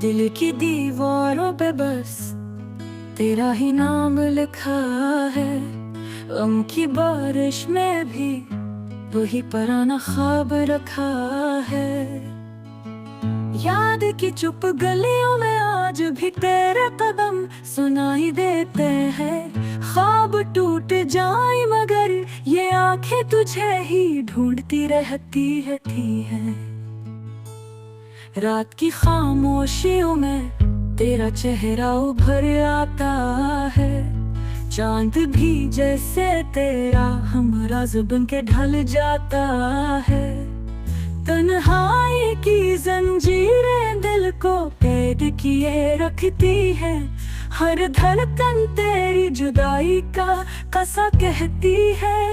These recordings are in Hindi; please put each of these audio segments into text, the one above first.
दिल की दीवारों पे बस तेरा ही नाम लिखा है। गम की बारिश में भी वही पुराना ख्वाब रखा है। याद की चुप गलियों में आज भी तेरे कदम सुनाई देते हैं। ख्वाब टूट जाए मगर ये आंखें तुझे ही ढूंढती रहती है। रात की खामोशियों में तेरा चेहरा उभर आता है। चांद भी जैसे तेरा हमराज़ बन के ढल जाता है। तन्हाई की जंजीरें दिल को कैद किए रखती है। हर धड़कन तेरी जुदाई का कसा कहती है।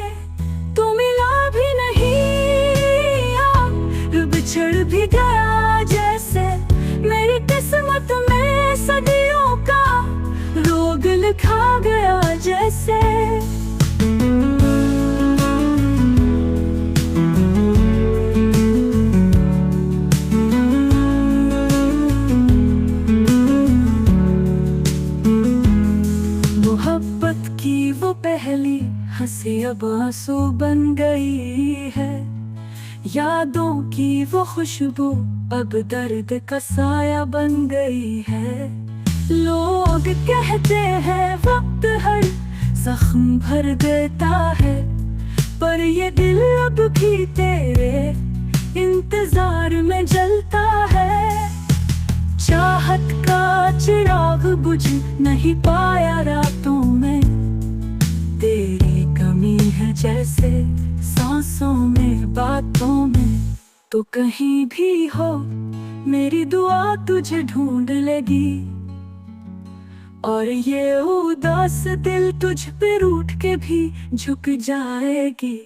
तू मिला भी नहीं अब बिछड़ भी गया जैसे मेरी किस्मत में सदियों का रोग लिखा गया जैसे। मोहब्बत की वो पहली हंसी अब आंसू बन गई है। यादों की वो खुशबू अब दर्द का साया बन गई है। लोग कहते हैं वक्त हर जख्म भर देता है, पर ये दिल अब भी तेरे इंतजार में जलता है। चाहत का चिराग बुझ नहीं पाया रातों में, तेरी कमी है जैसे सांसों में बातों में। तो कहीं भी हो मेरी दुआ तुझे ढूंढ लेगी, और ये उदास दिल तुझ पे रूठ के भी झुक जाएगी।